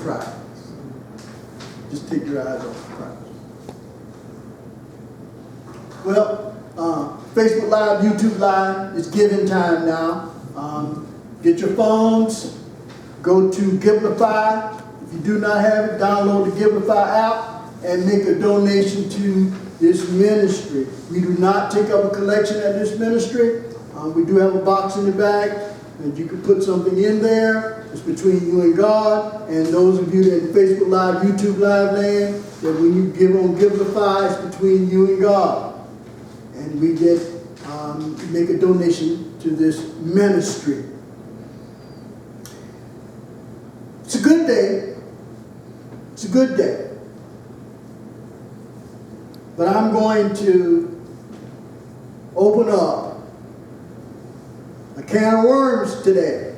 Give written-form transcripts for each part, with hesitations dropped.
prize. Just take your eyes off the prize. Well, Facebook Live, YouTube Live, it's giving time now. Get your phones, go to Givelify. If you do not have it, download the Givelify app and make a donation to this ministry. We do not take up a collection at this ministry. We do have a box in the back, and you can put something in there. It's between you and God. And those of you that in Facebook Live, YouTube Live land, that when you give on Givelify, it's between you and God. And we get make a donation to this ministry. It's a good day. It's a good day. But I'm going to open up a can of worms today.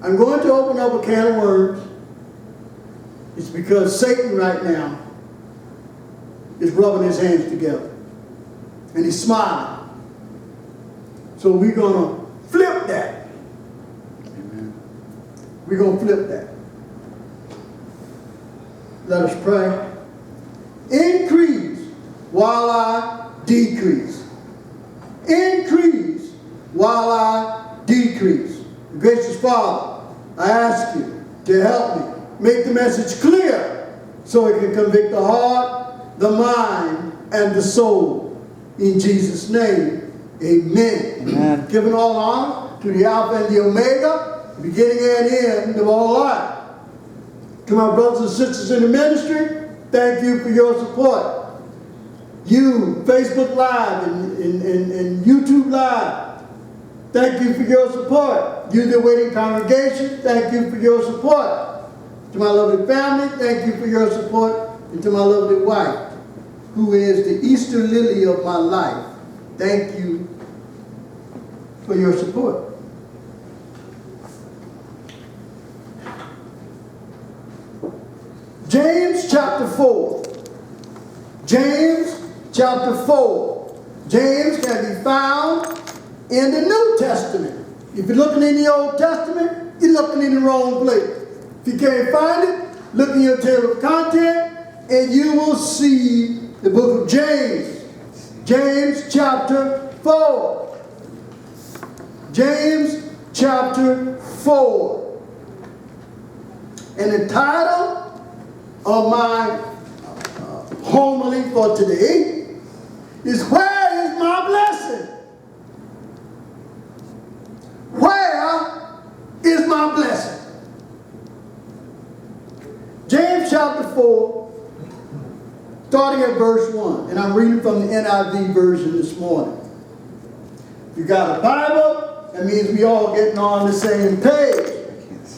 I'm going to open up a can of worms. It's because Satan right now is rubbing his hands together. And he's smiling. So we're going to flip that. Amen. We're going to flip that. Let us pray. Increase while I decrease. Increase while I decrease. Gracious Father, I ask you to help me make the message clear so it can convict the heart, the mind, and the soul. In Jesus' name, amen. Amen. Giving all honor to the Alpha and the Omega, the beginning and end of all life. To my brothers and sisters in the ministry, thank you for your support. You, Facebook Live and YouTube Live, thank you for your support. You, the waiting congregation, thank you for your support. To my lovely family, thank you for your support. And to my lovely wife, who is the Easter lily of my life, thank you for your support. James chapter 4. James chapter 4. James can be found in the New Testament. If you're looking in the Old Testament, you're looking in the wrong place. If you can't find it, look in your table of content and you will see the book of James. James chapter 4. James chapter 4. And the title of my homily for today is, where is my blessing? Where is my blessing? James chapter 4, starting at verse 1. And I'm reading from the NIV version this morning. If you got a Bible, that means we all getting on the same page.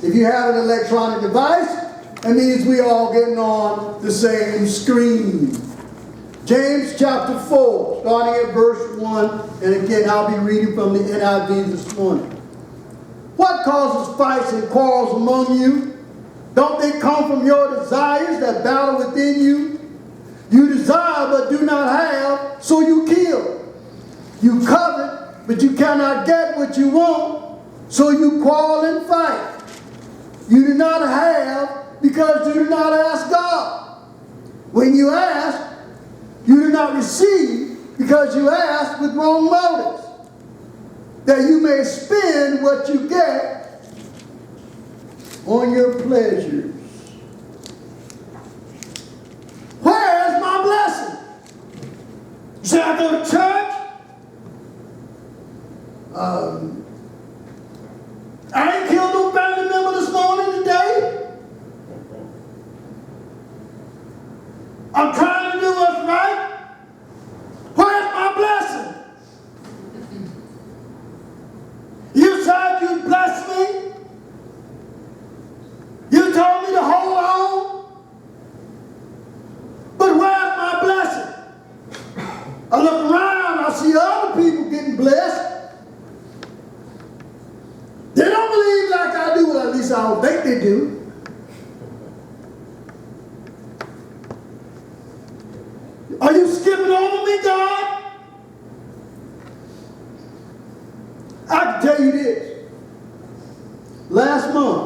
If you have an electronic device, that means we all getting on the same screen. James chapter 4, starting at verse 1. And again, I'll be reading from the NIV this morning. What causes fights and quarrels among you? Don't they come from your desires that battle within you? You desire but do not have, so you kill. You covet, but you cannot get what you want, so you quarrel and fight. You do not have because you do not ask God. When you ask, you do not receive because you ask with wrong motives, that you may spend what you get on your pleasures. Where is my blessing? You say, I go to church. I ain't killed no family member this morning today. I'm trying to do what's right. Where's my blessing? You said you'd bless me. You told me to hold on. But where's my blessing? I look around, I see other people getting blessed. They don't believe like I do, well, at least I don't think they do. Are you skipping over me, God? I can tell you this. Last month,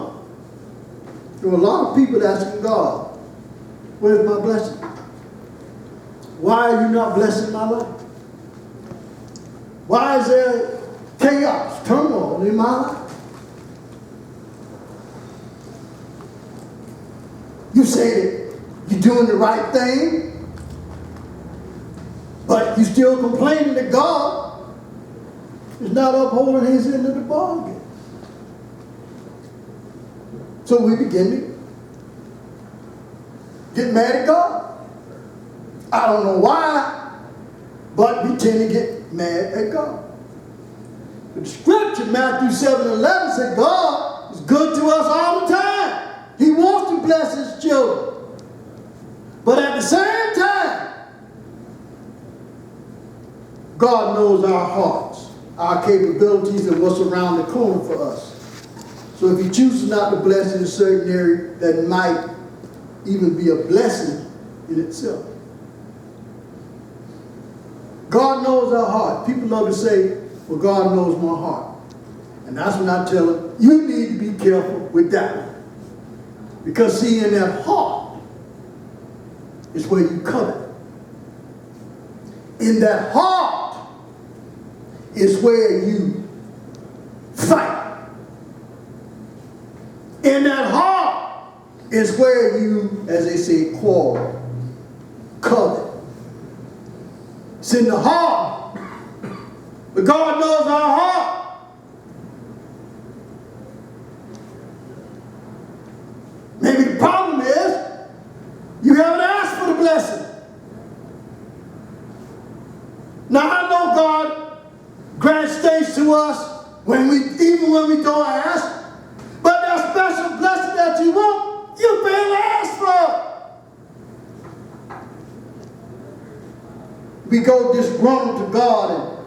There were a lot of people asking God, where's my blessing? Why are you not blessing my life? Why is there chaos, turmoil in my life? You say that you're doing the right thing, but you're still complaining that God is not upholding his end of the bargain. So we begin to get mad at God. I don't know why, but we tend to get mad at God. But the scripture, Matthew 7:11, said God is good to us all the time. He wants to bless his children. But at the same time, God knows our hearts, our capabilities, and what's around the corner for us. So if he chooses not to bless in a certain area, that might even be a blessing in itself. God knows our heart. People love to say, well, God knows my heart. And that's when I tell them, you need to be careful with that one. Because see, in that heart is where you covet. In that heart is where you fight. In that heart is where you, as they say, quarrel, covet. It's in the heart. But God knows our heart. Maybe the problem is you haven't asked for the blessing. Now I know God grants things to us even when we don't ask. But that special blessing that you want, you fail to ask for. We go disgruntled to God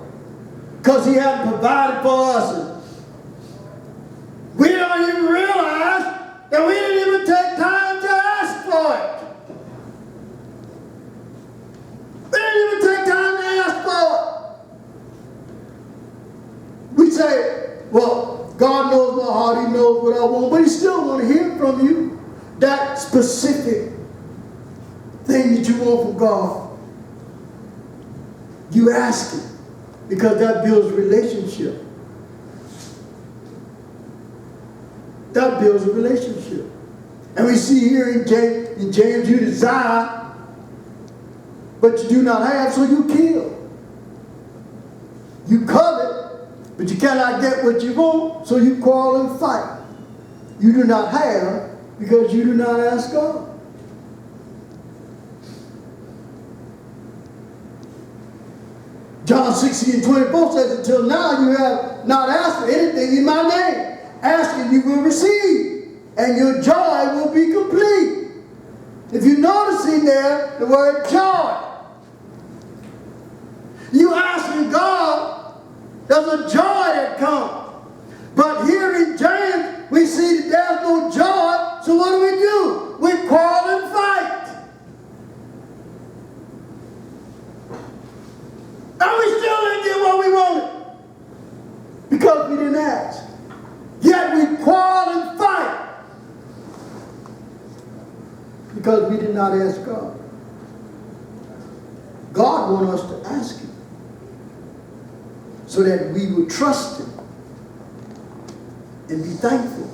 because he hasn't provided for us. And we don't even realize that we didn't even take time to ask for it. We didn't even take time to ask for it. We say, well, God knows my heart, he knows what I want, but he still want to hear from you that specific thing that you want from God. You ask him because that builds a relationship. That builds a relationship. And we see here in James, you desire, but you do not have, so you kill. You covet, but you cannot get what you want, so you quarrel and fight. You do not have because you do not ask God. John 16:24 says, until now you have not asked for anything in my name. Asking you will receive, and your joy will be complete. If you notice in there the word joy, you asking God, there's a joy that comes. But here in James, we see that there's no joy, so what do? We quarrel and fight. And we still didn't get what we wanted because we didn't ask. Yet we quarrel and fight because we did not ask God. God wants us to ask him so that we will trust him and be thankful.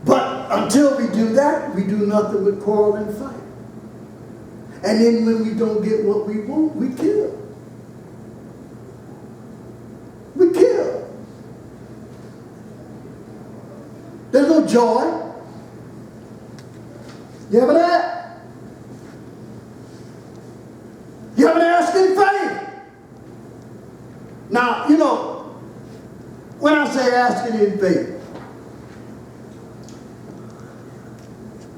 But until we do that, we do nothing but quarrel and fight. And then when we don't get what we want, we kill. We kill. There's no joy. You haven't asked. You haven't asked in faith. Now, you know, when I say asking in faith,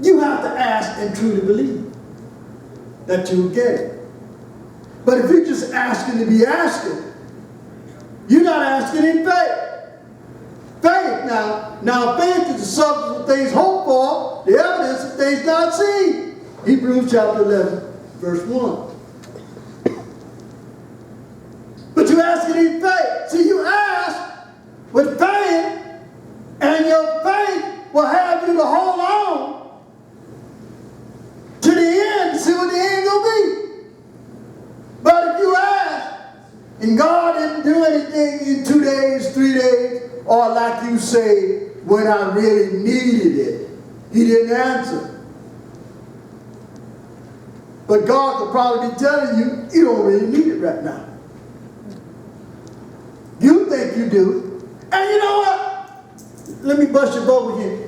you have to ask and truly believe that you'll get it. But if you're just asking to be asking, you're not asking in faith. Faith, now faith is the substance of things hoped for, the evidence of things not seen. Hebrews chapter 11, verse 1. But you're asking in faith. See, you ask with faith, and your faith will have in 2 days, 3 days, or like you say, when I really needed it. He didn't answer. But God could probably be telling you, you don't really need it right now. You think you do. And you know what? Let me bust your bubble here.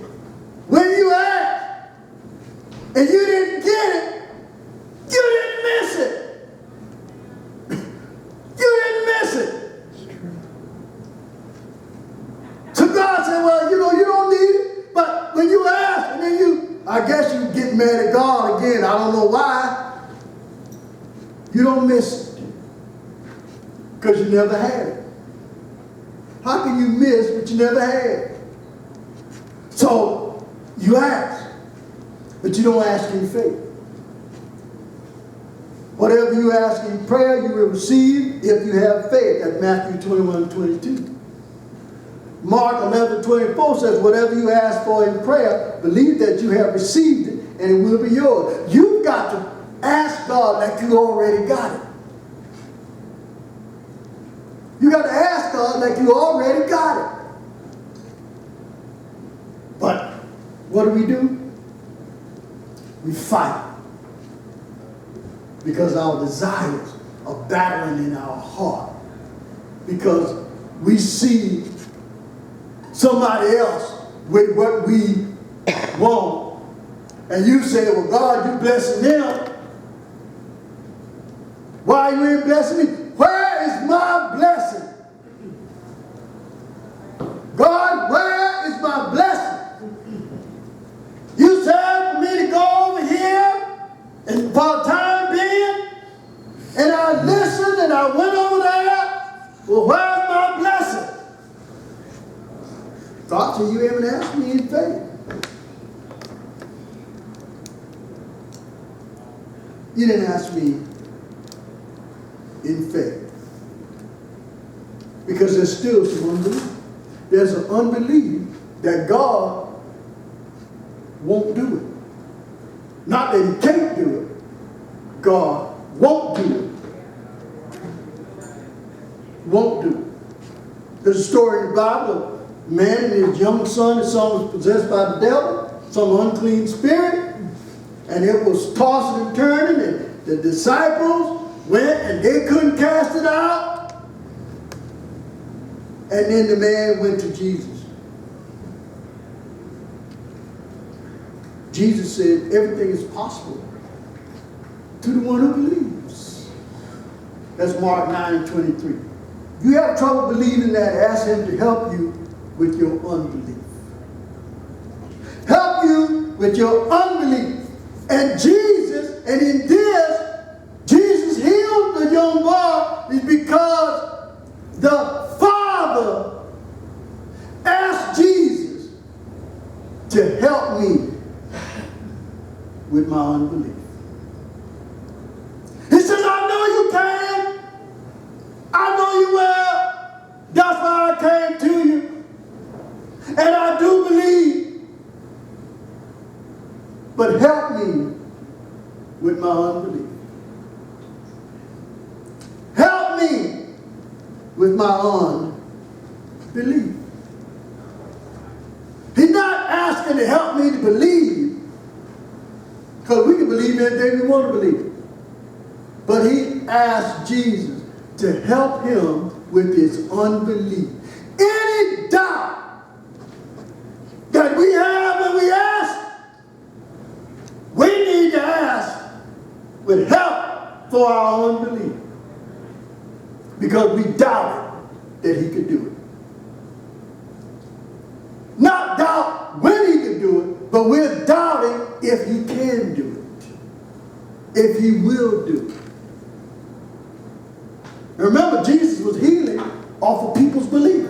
When you ask and you didn't get it, you didn't miss it. You didn't miss it. So God said, well, you don't need it. But when you ask and then I guess you get mad at God again. I don't know why. You don't miss it. Because you never had it. How can you miss what you never had? So, you ask, but you don't ask in faith. Whatever you ask in prayer, you will receive if you have faith. That's Matthew 21:22. Mark 11:24 says, whatever you ask for in prayer, believe that you have received it and it will be yours. You've got to ask God like you already got it. You got to ask God like you already got it. But what do? We fight. Because our desires are battling in our heart. Because we see somebody else with what we want. And you say, well, God, you blessing them. Why you ain't blessing me? Where is my blessing? God, where is my blessing? You said for me to go over here and for the time being, and I listened and I went over there. Well, where's my blessing? God said, you haven't asked me in faith. You didn't ask me in faith. Because there's still some unbelief. There's an unbelief that God won't do it. Not that he can't do it. God won't do it. Won't do it. There's a story in the Bible. A man and his young son, his son was possessed by the devil, some unclean spirit, and it was tossing and turning, and the disciples went and they couldn't cast it out. And then the man went to Jesus. Jesus said, everything is possible to the one who believes. That's Mark 9:23. If you have trouble believing that, ask him to help you with your unbelief. Help you with your unbelief. And Jesus, and in this, Jesus healed the young boy is because the Father asked Jesus to help me with my unbelief. He says, I know you can. I know you will. That's why I came to you. And I do believe. But help me with my unbelief. Help me with my unbelief. He's not asking to help me to believe, because we can believe anything we want to believe. But he asked Jesus to help him with his unbelief. Any doubt that we have when we ask, we need to ask with help for our unbelief. Because we doubted that he could do it. Not doubt when he could do it, but we're doubting if he can do it. If he will do it. Now remember, Jesus was healing off of people's belief.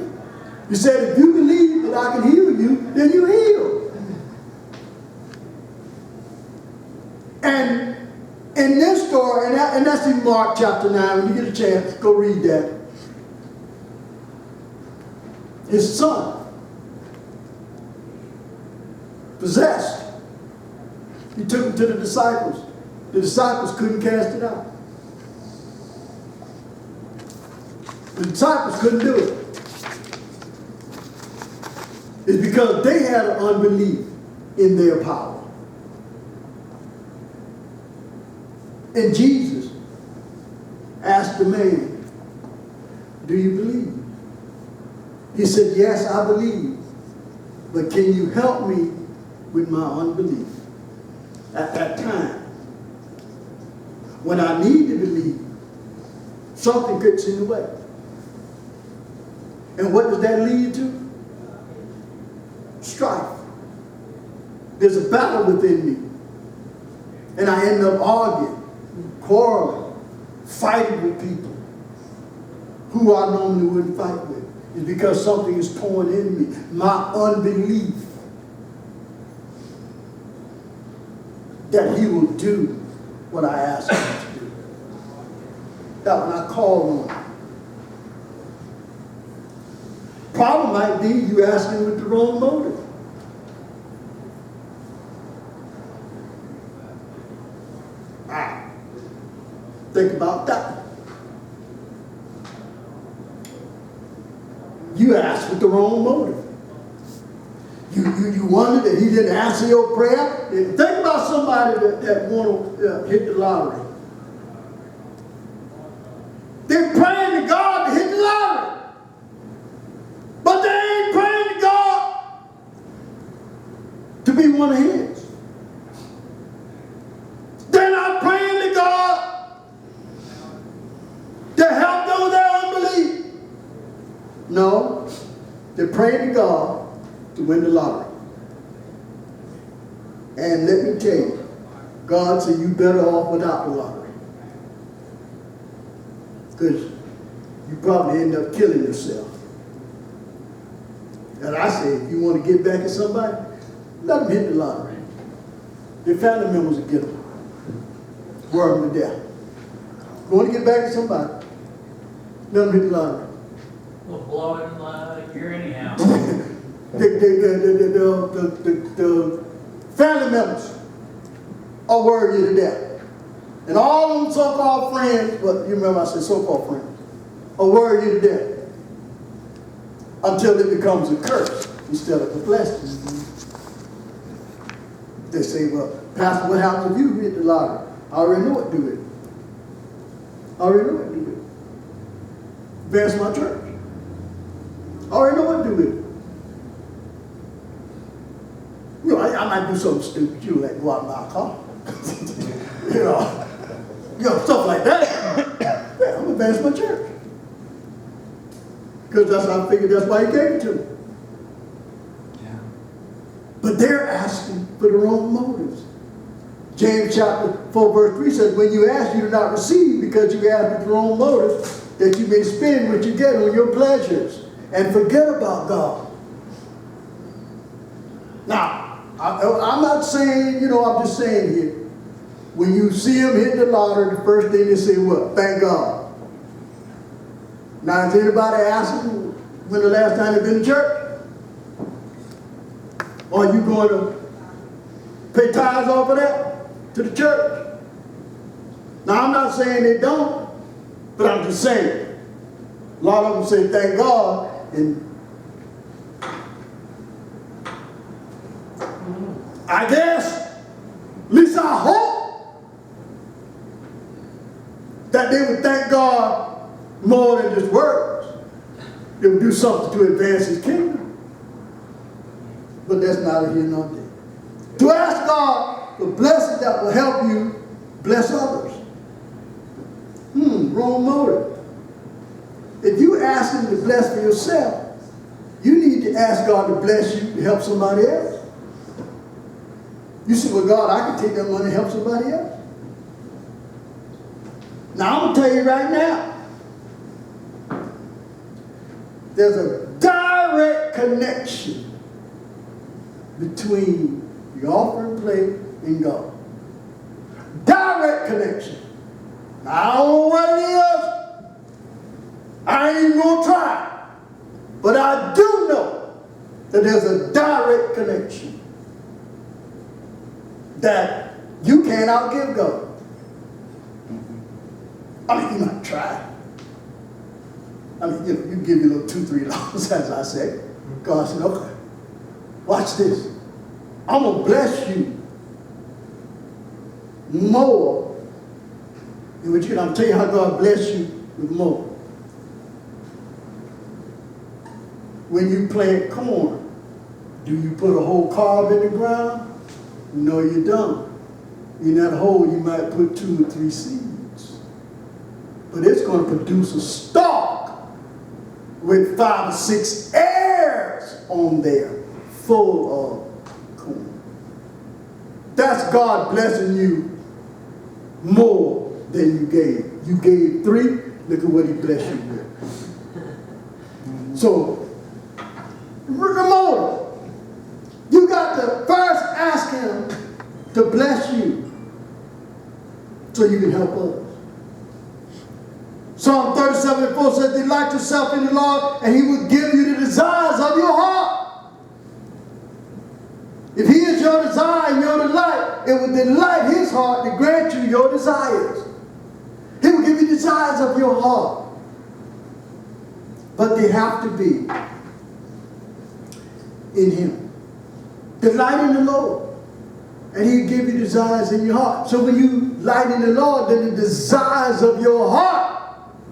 He said, if you believe that I can heal you, then you heal. And in this story, and that's in Mark chapter 9, when you get a chance, go read that. His son, possessed. He took him to the disciples. The disciples couldn't cast it out. The disciples couldn't do it. is because they had an unbelief in their power. And Jesus asked the man, do you believe? He said, yes, I believe. But can you help me with my unbelief? At that time, when I need to believe, something gets in the way. And what does that lead to? Strife. There's a battle within me. And I end up arguing, quarreling, fighting with people who I normally wouldn't fight with. It's because something is torn in me. My unbelief that he will do what I ask him to do. That when I call on him. Problem might be you asking with the wrong motive. Think about that. You asked with the wrong motive. You wonder that he didn't answer your prayer. Think about somebody that want to hit the lottery. They're praying to God to hit the lottery. But they ain't praying to God to be one of his. They're not praying to God to help them with their unbelief. No, they're praying to God to win the lottery. And let me tell you, God said you better off without the lottery. Because you probably end up killing yourself. And I say, if you want to get back at somebody, let them hit the lottery. Their family members will get them. Worry them to death. You want to get back at somebody, let them hit the lottery. We'll blow it like you're anyhow. The family members are worried you to death. And all them so-called friends, but you remember I said so-called friends, are worried you to death. Until it becomes a curse instead of a blessing. They say, well, Pastor, what happens if you hit the lottery? I already know what to do with it. I already know what to do with it. Advance my church. I already know what to do with it. You know, I might do something stupid. You like go out and buy a car. you know, stuff like that. Yeah, I'm going to advance my church. Because that's how I figured that's why he gave it to me. Yeah. But they're asking for the wrong motives. James chapter 4 verse 3 says, when you ask, you do not receive because you ask with the wrong motive, that you may spend what you get on your pleasures and forget about God. Now, I'm not saying, I'm just saying here, when you see him hit the lottery, the first thing they say, what? Thank God. Now, has anybody asked them when the last time they've been to church? Or are you going to pay tithes off of that to the church? Now, I'm not saying they don't, but I'm just saying. A lot of them say thank God, and I guess, at least I hope, that they would thank God more than just words. They would do something to advance his kingdom. But that's neither here nor there. To ask God for blessings that will help you bless others. Wrong motive. If you ask him to bless for yourself, you need to ask God to bless you to help somebody else. You say, well, God, I can take that money and help somebody else. Now, I'm going to tell you right now, there's a direct connection between the offering plate and God. Direct connection. Now, I don't know what it is. I ain't even going to try. But I do know that there's a direct connection that you can't outgive God. I mean, you might try. I mean, you give you a little $2, $3, as I say. God said, okay. Watch this. I'm going to bless you more. And I'm going to tell you how God bless you with more. When you plant corn, do you put a whole cob in the ground? No, you don't. In that hole, you might put 2 or 3 seeds. But it's going to produce a stalk with 5 or 6 hairs on there, full of corn. That's God blessing you more than you gave. You gave 3, look at what he blessed you with. So, remember, you got to first ask him to bless you so you can help others. Psalm 37:4 says, delight yourself in the Lord, and he will give you the desires of your heart. If he is your desire and your delight, it will delight his heart to grant you your desires. He will give you desires of your heart. But they have to be in him. Delight in the Lord, and he'll give you desires in your heart. So when you light in the Lord, then the desires of your heart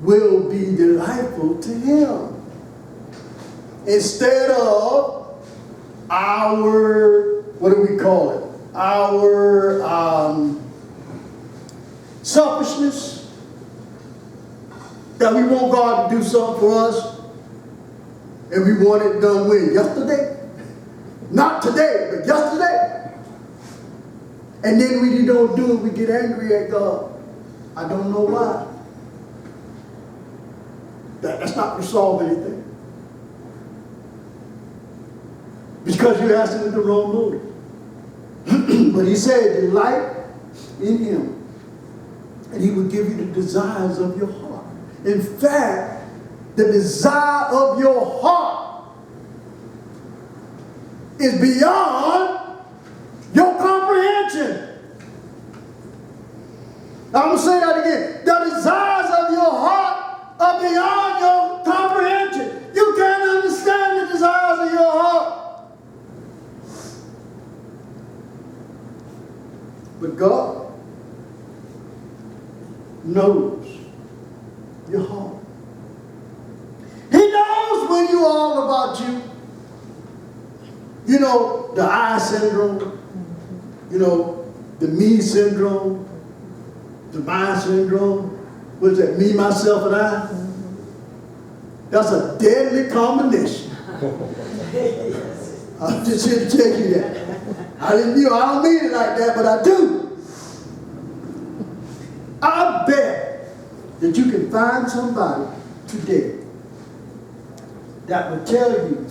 will be delightful to him. Instead of our, what do we call it? Our selfishness, that we want God to do something for us, and we want it done when? Yesterday? Not today, but yesterday. And then when you don't do it, we get angry at God. I don't know why. That's not going to solve anything. Because you're asking with the wrong motive. But he said, delight in him, and he will give you the desires of your heart. In fact, the desire of your heart is beyond your comprehension. I'm going to say that again. The desires of your heart are beyond your comprehension. You can't understand the desires of your heart. But God knows your heart. He knows when you're all about you. You know, the I syndrome, you know, the me syndrome, the my syndrome. What is that? Me, myself, and I? That's a deadly combination. I'm just here to tell you that. I don't mean it like that, but I do. I bet that you can find somebody today that will tell you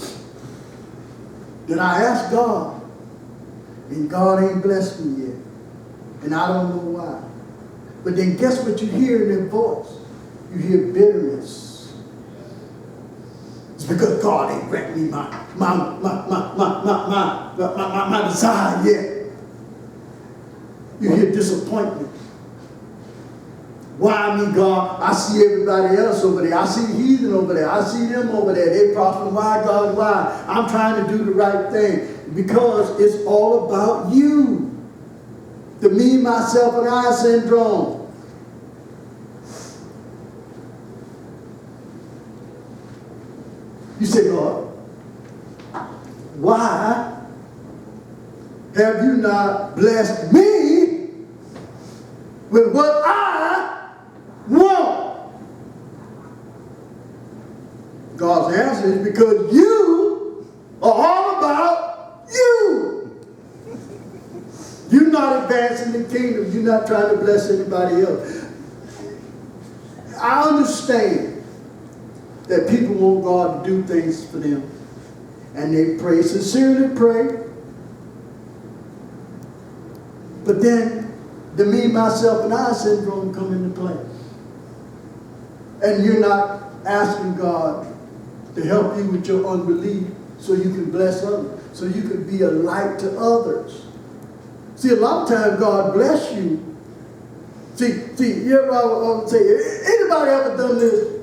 that I asked God, and God ain't blessed me yet. And I don't know why. But then guess what you hear in their voice? You hear bitterness. It's because God ain't granted me my desire yet. You hear disappointment. Why me, God? I see everybody else over there. I see heathen over there. I see them over there. They prospering. Why, God? Why? I'm trying to do the right thing. Because it's all about you. The me, myself, and I syndrome. You say, Lord, why have you not blessed me with what I want? God's answer is because you are all about you. You're not advancing the kingdom. You're not trying to bless anybody else. I understand that people want God to do things for them. And they pray, sincerely pray. But then the me, myself, and I syndrome come into play. And you're not asking God to help you with your unbelief so you can bless others, so you can be a light to others. See, a lot of times God bless you. See, you ever say, anybody ever done this?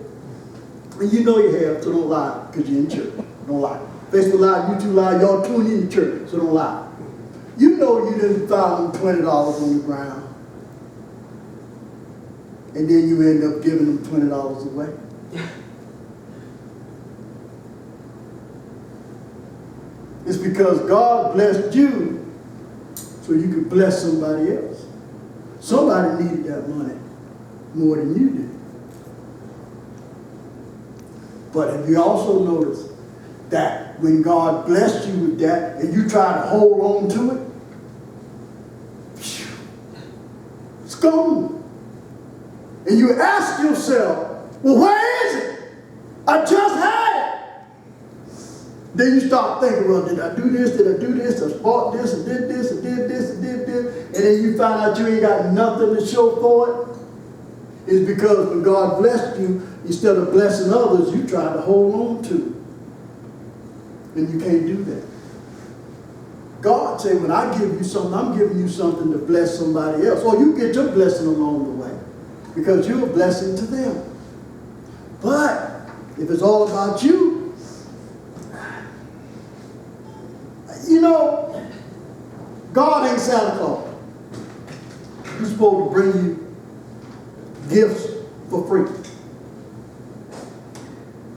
And you know you have, so don't lie, because you're in church. Don't lie. Facebook Live, YouTube Live, y'all tune in to church, so don't lie. You know you didn't found them $20 on the ground. And then you end up giving them $20 away. It's because God blessed you so you could bless somebody else. Somebody needed that money more than you did. But have you also noticed that when God blessed you with that and you try to hold on to it, it's gone. And you ask yourself, well, where is it? I just had it. Then you start thinking, well, did I do this? Did I do this? I bought this and did this and did this and did this. And then you find out you ain't got nothing to show for it. It's because when God blessed you, instead of blessing others, you try to hold on to it. And you can't do that. God said, when I give you something, I'm giving you something to bless somebody else. Or you get your blessing along the way. Because you're a blessing to them. But if it's all about you, you know, God ain't Santa Claus. He's supposed to bring you gifts for free.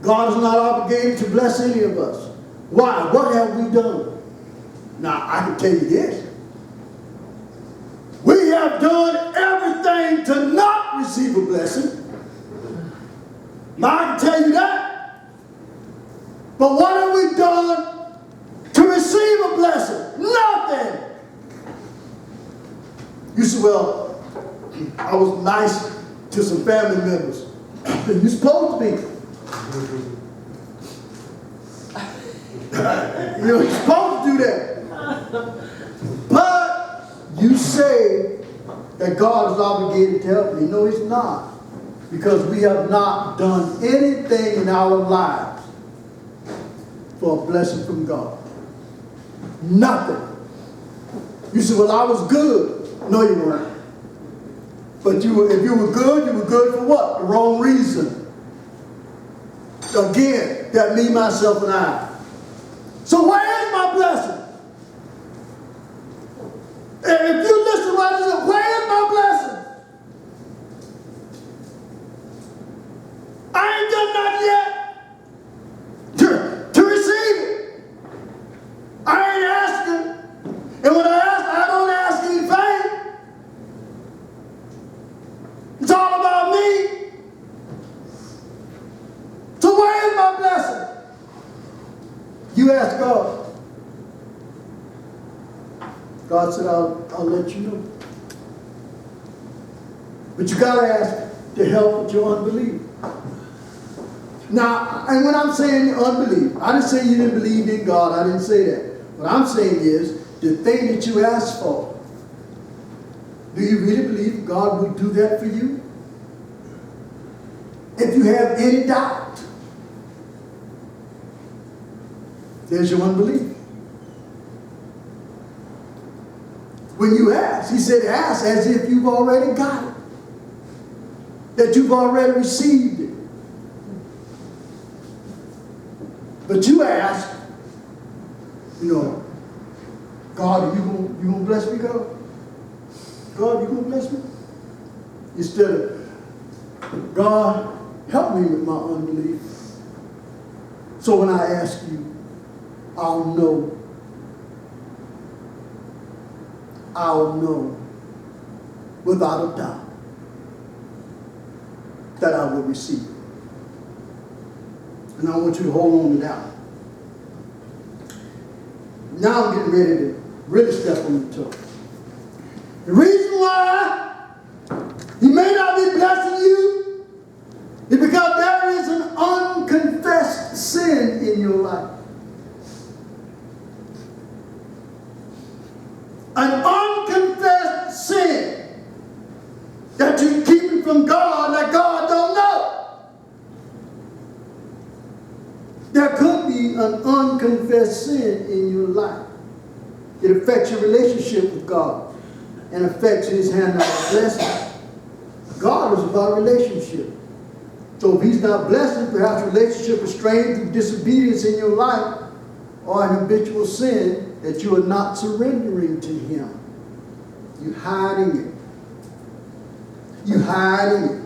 God is not obligated to bless any of us. Why? What have we done? Now, I can tell you this. We have done everything to not receive a blessing. Now, I can tell you that. But what have we done to receive a blessing? Nothing. You say, well, I was nice to some family members. You're supposed to be. You're supposed to do that. But you say that God is obligated to help me. No, he's not. Because we have not done anything in our lives for a blessing from God. Nothing. You say, well, I was good. No, you weren't. But if you were good for what? The wrong reason. Again, that me, myself, and I. So where is my blessing? And if you listen to what I said, where is my blessing? I ain't done nothing yet to receive it. I ain't asking. And when I ask, I don't ask anything. It's all about me. So where is my blessing? You ask God. God said, I'll let you know. But you got to ask to help with your unbelief. Now, and when I'm saying unbelief, I didn't say you didn't believe in God. I didn't say that. What I'm saying is, the thing that you asked for, do you really believe God would do that for you? If you have any doubt, there's your unbelief. When you ask, he said, ask as if you've already got it. That you've already received it. But you ask, you know, God, are you gonna bless me, God? God, you gonna bless me? Instead of, God, help me with my unbelief. So when I ask you, I'll know without a doubt that I will receive it. And I want you to hold on to that. Now I'm getting ready to really step on the toe. The reason why he may not be blessing you is because there is an unconfessed sin in your life. An unconfessed sin that you're keeping from God that God don't know. There could be an unconfessed sin in your life. It affects your relationship with God and affects his hand of blessing. God is about relationship. So if he's not blessing, perhaps relationship is strained through disobedience in your life. or an habitual sin that you are not surrendering to Him. You're hiding it. You're hiding it.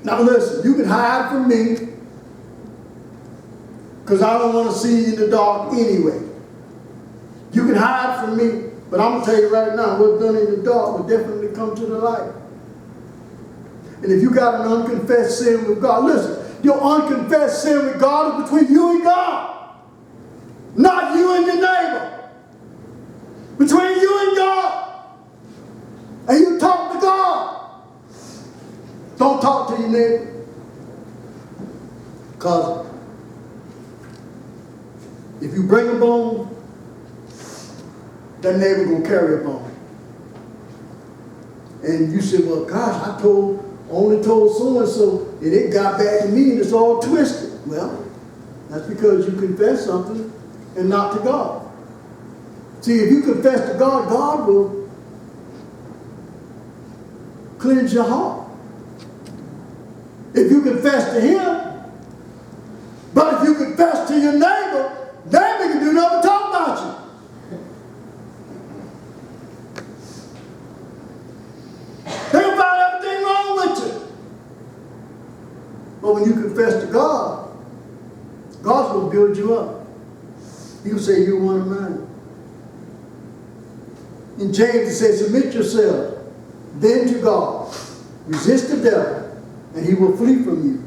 Now listen, you can hide from me because I don't want to see you in the dark anyway. You can hide from me, but I'm going to tell you right now, what's done in the dark will definitely come to the light. And if you got an unconfessed sin with God, listen, your unconfessed sin with God is between you and God, not you and your neighbor. Between you and God. And you talk to God. Don't talk to your neighbor. Because if you bring a bone, that neighbor gonna carry a bone. And you say, well, gosh, I only told so-and-so, and it got back to me and it's all twisted. Well, that's because you confess something and not to God. See, if you confess to God, God will cleanse your heart. If you confess to Him, but if you confess to your neighbor, neighbor can do nothing but talk about you. They can find everything wrong with you. But when you confess to God, God's going to build you up. He'll say, you're one of mine. In James it says, submit yourself then to God. Resist the devil, and he will flee from you.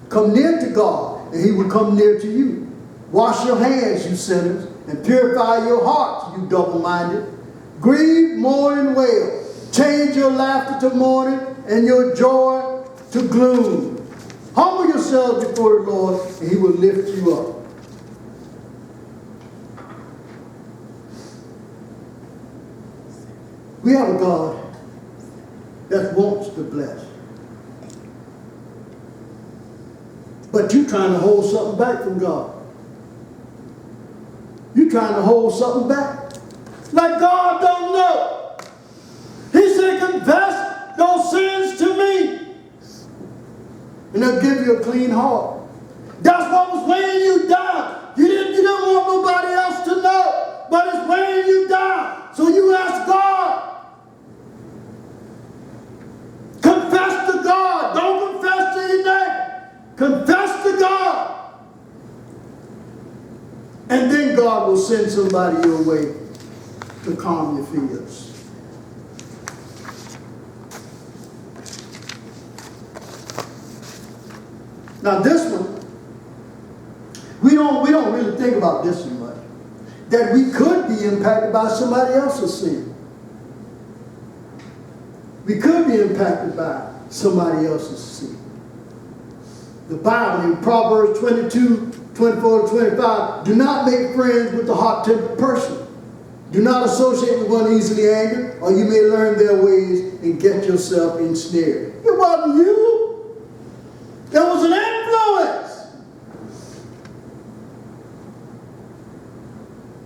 Come near to God, and He will come near to you. Wash your hands, you sinners, and purify your hearts, you double-minded. Grieve, mourn, and wail. Change your laughter to mourning, and your joy to gloom. Humble yourselves before the Lord, and He will lift you up. We have a God that wants to bless. But you're trying to hold something back from God. You're trying to hold something back. Like God don't know. He said, confess those sins to me, and I'll give you a clean heart. That's what was weighing you down. You didn't want nobody else to know, but it's weighing you down. So you ask God. Confess to God. Don't confess to your neighbor. Confess to God. And then God will send somebody your way to calm your fears. Now this one, we don't really think about this one much. That we could be impacted by somebody else's sin. We could be impacted by somebody else's sin. The Bible in Proverbs 22, 24 to 25, do not make friends with a hot-tempered person. Do not associate with one easily angered, or you may learn their ways and get yourself ensnared. It wasn't you. There was an influence.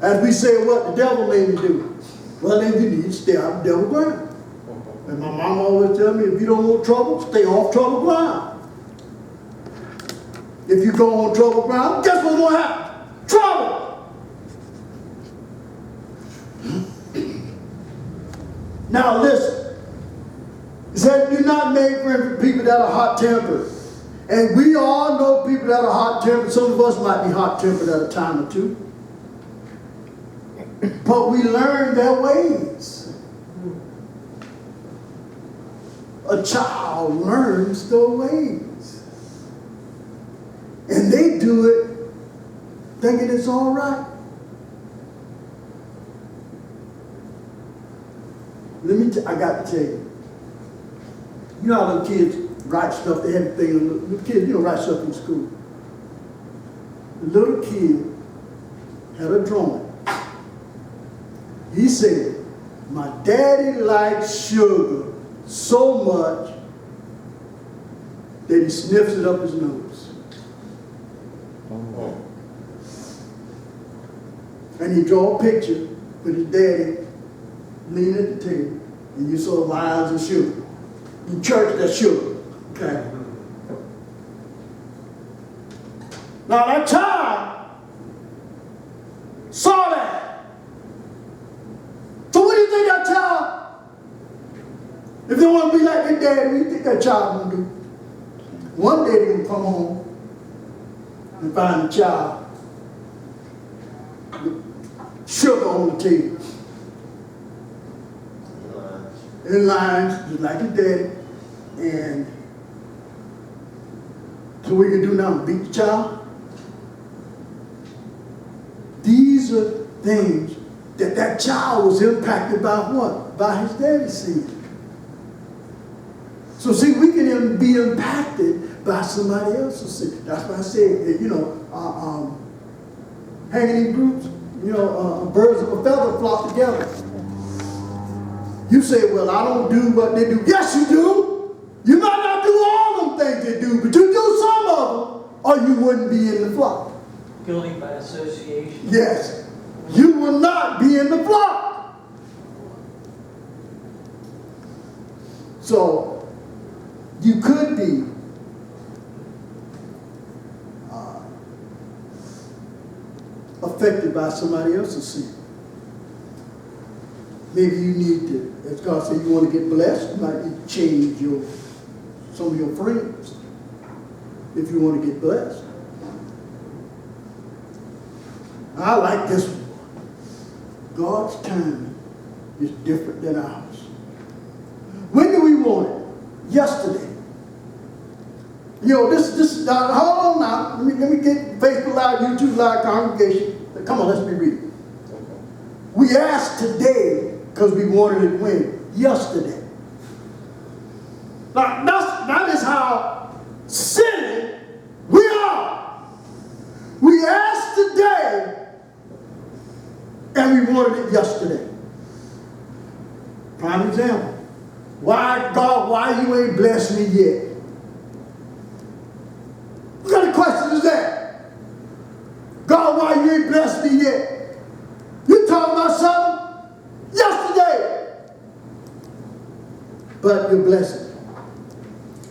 As we say, what the devil made me do. Well, then you need to stay out of the devil's ground. And my mom always tell me, if you don't want trouble, stay off trouble ground. If you go on trouble ground, guess what's going to happen? Trouble. Now listen. It said, do not make friends with people that are hot-tempered. And we all know people that are hot-tempered. Some of us might be hot-tempered at a time or two. But we learn their ways. A child learns their ways. And they do it thinking it's all right. I got to tell you. You know how little kids write stuff, they have a thing, little kids, write stuff in school. The little kid had a drawing. He said, my daddy likes sugar so much that he sniffs it up his nose. And he draw a picture with his daddy leaning at the table, and you saw lines of sugar. In church, that's sugar. Okay. Now that child don't want to be like their daddy. What do you think that child going to do? One day they're going to come home and find the child with sugar on the table. In lines, just like his daddy. And so what you can do now? Beat the child? These are things that child was impacted by what? By his daddy's sin. So see, we can be impacted by somebody else's sin. That's why I said, hanging in groups, birds of a feather flock together. You say, well, I don't do what they do. Yes, you do. You might not do all them things they do, but you do some of them, or you wouldn't be in the flock. Guilty by association. Yes. You will not be in the flock. So, you could be affected by somebody else's sin. Maybe you need to, as God said, you want to get blessed, you might need to change some of your friends if you want to get blessed. I like this one. God's timing is different than ours. When do we want it? Yesterday. This hold on now. Let me get Facebook Live, YouTube Live, congregation. Come on, let's be real. We asked today because we wanted it when? Yesterday. Now, that is how silly we are. We asked today and we wanted it yesterday. Prime example. Why you ain't blessed me yet? What kind of question is that? God, why you ain't blessed me yet? You talking about something yesterday, but you're blessed.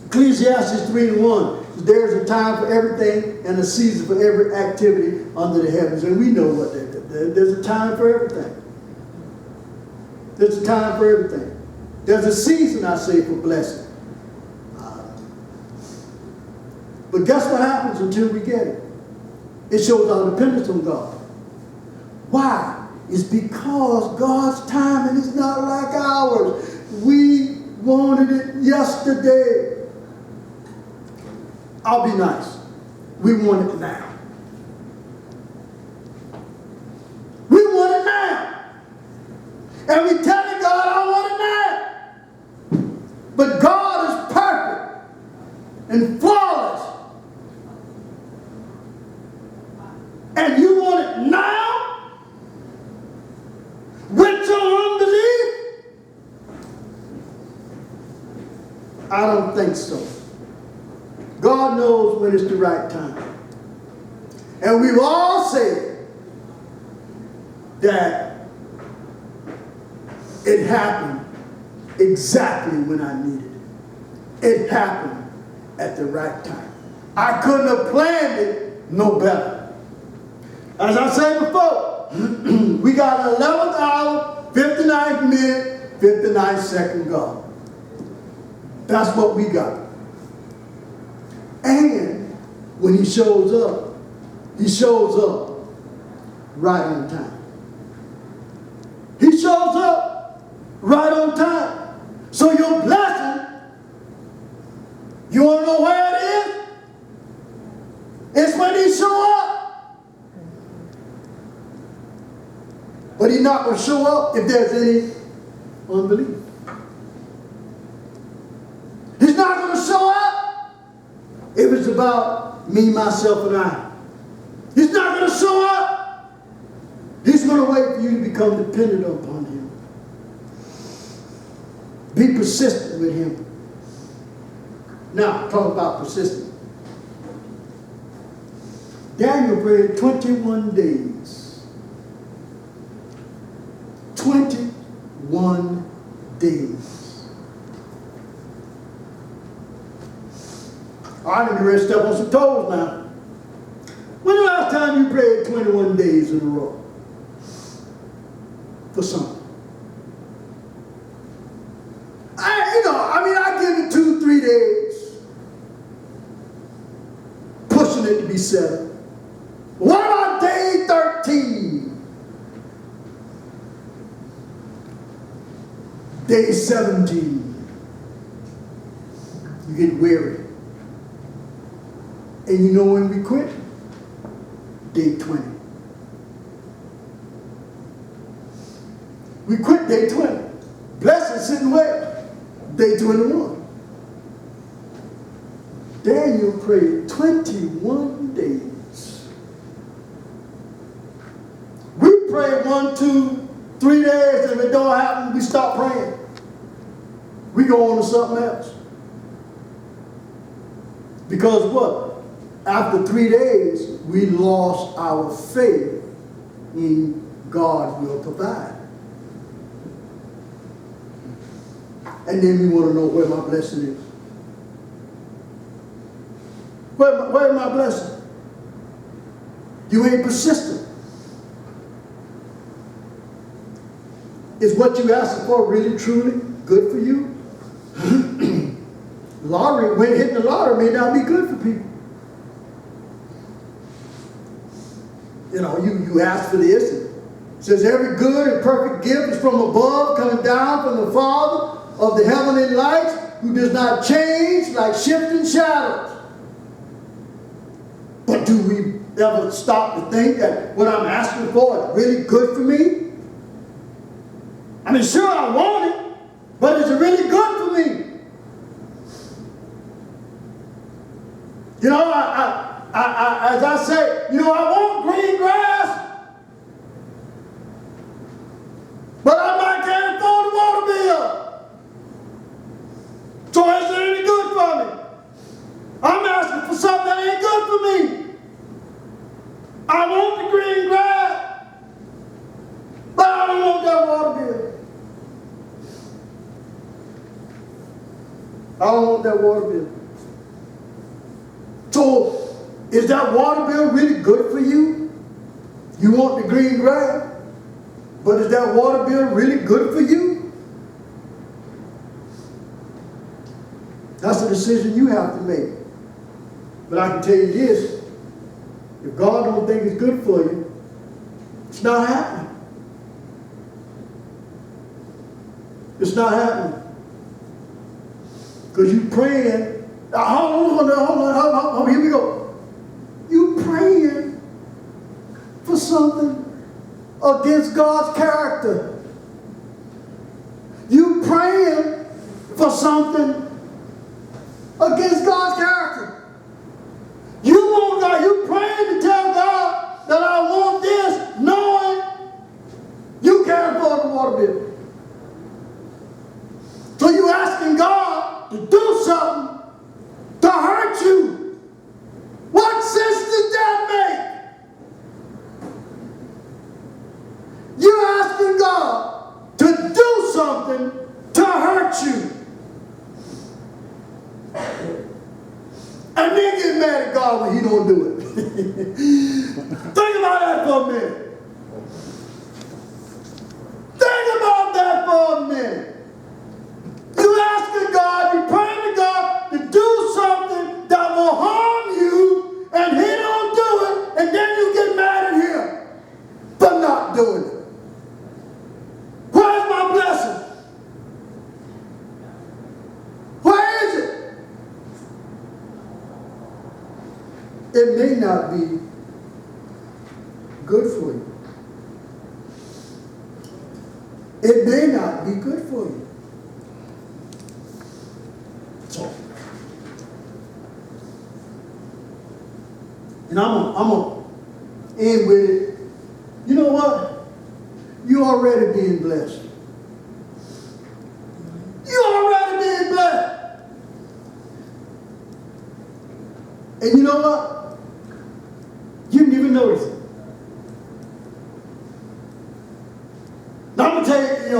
Ecclesiastes 3:1. There's a time for everything and a season for every activity under the heavens. And we know what that is. There's a time for everything. There's a time for everything. There's a season, I say, for blessing. But guess what happens until we get it? It shows our dependence on God. Why? It's because God's timing is not like ours. We wanted it yesterday. I'll be nice. We want it now. We want it now. And we telling God, I want it now. But God is perfect and flawless. And you want it now? With your unbelief? I don't think so. God knows when it's the right time. And we've all said that it happened exactly when I needed it. It happened at the right time. I couldn't have planned it no better. As I said before, we got an 11th hour, 59th minute, 59th second God. That's what we got. And when he shows up right on time. He shows up right on time. So your blessing, you want to know where it is? It's when he show up. But he's not going to show up if there's any unbelief. He's not going to show up if it's about me, myself, and I. He's not going to show up. He's going to wait for you to become dependent upon him. Be persistent with him. Now, talk about persistent. Daniel prayed 21 days. 21 days. I need to rest up on some toes now. When the last time you prayed 21 days in a row? For something. Day 17. You get weary. And you know when we quit? Day 20. We quit day 20. Blessed sitting where? Day 21. Daniel prayed 21 days. We pray 1, 2, 3 days, and if it don't happen, we stop praying. We go on to something else. Because what? After 3 days, we lost our faith in God will provide. And then we want to know where my blessing is. Where is my blessing? You ain't persistent. Is what you asking for really, truly good for you? Hitting the lottery may not be good for people. You know, you ask for this. It says every good and perfect gift is from above, coming down from the Father of the heavenly lights, who does not change like shifting shadows. But do we ever stop to think that what I'm asking for is really good for me? I mean, sure, I want it, but is it really good for me? You know, as I say, you know, I want green grass, but I might can't afford the water bill. So is it any good for me? I'm asking for something that ain't good for me. I want the green grass, but I don't want that water bill. I don't want that water bill. So, is that water bill really good for you? You want the green grass, but is that water bill really good for you? That's a decision you have to make. But I can tell you this, if God don't think it's good for you, it's not happening. It's not happening. Because you praying, hold on, here we go. You praying for something against God's character. You praying for something against God's character. You want God, you praying to tell God that I want this, knowing you can't afford the water bill. So you asking God to do something to hurt you. What sense does that make? You're asking God to do something to hurt you. And then get mad at God when he don't do it. Think about that for a minute. Think about that for a minute. You asking God, you praying to God to do something that will harm you, and he don't do it, and then you get mad at him for not doing it. Where's my blessing? Where is it? It may not be good for you. It may not be good for you. So, and I'm going to end with it. You know what? You're already being blessed. You're already being blessed. And you know what? You didn't even notice it. Now I'm going to tell you,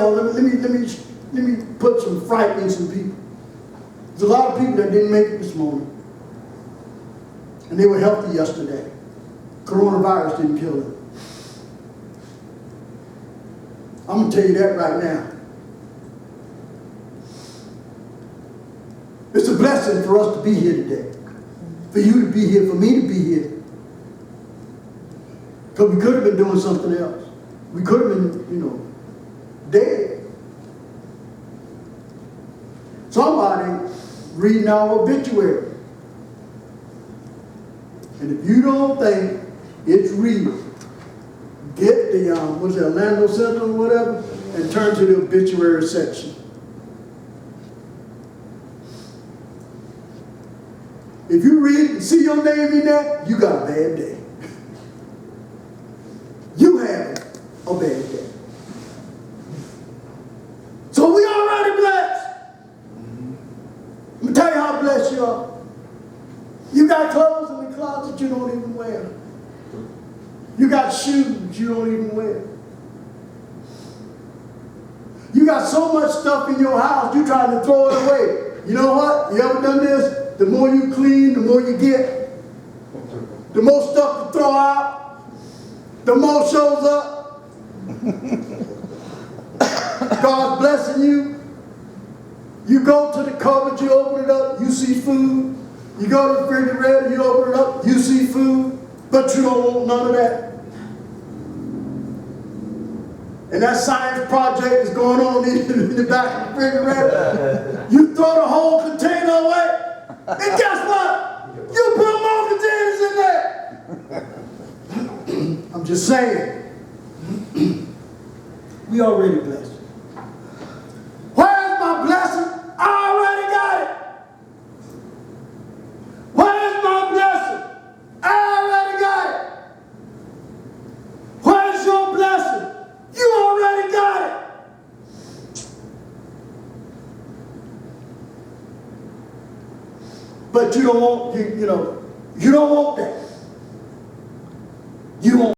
let me put some fright in some people. There's a lot of people that didn't make it this morning. And they were healthy yesterday. Coronavirus didn't kill them. I'm going to tell you that right now. It's a blessing for us to be here today. For you to be here, for me to be here. Because we could have been doing something else. We could have been, dead. somebody reading our obituary. And if you don't think it's real, get the, what's that, Orlando Central or whatever, and turn to the obituary section. If you read and see your name in there, you got a bad day. You have a bad day. So we already blessed. Let me tell you how blessed you are. You got clothes in the closet you don't even wear. You got shoes you don't even wear. You got so much stuff in your house, you trying to throw it away. You know what? You ever done this? The more you clean, the more you get. The more stuff to throw out, the more shows up. God's blessing you. You go to the cupboard, you open it up, you see food. You go to the refrigerator, you open it up, you see food, but you don't want none of that. And that science project is going on in the back of the refrigerator. You throw the whole container away, and guess what? You put more containers in there. I'm just saying. We already blessed. Where's my blessing? I already got it. Where's my blessing? I already got it. Where's your blessing? You already got it. But you don't want, you don't want that. You want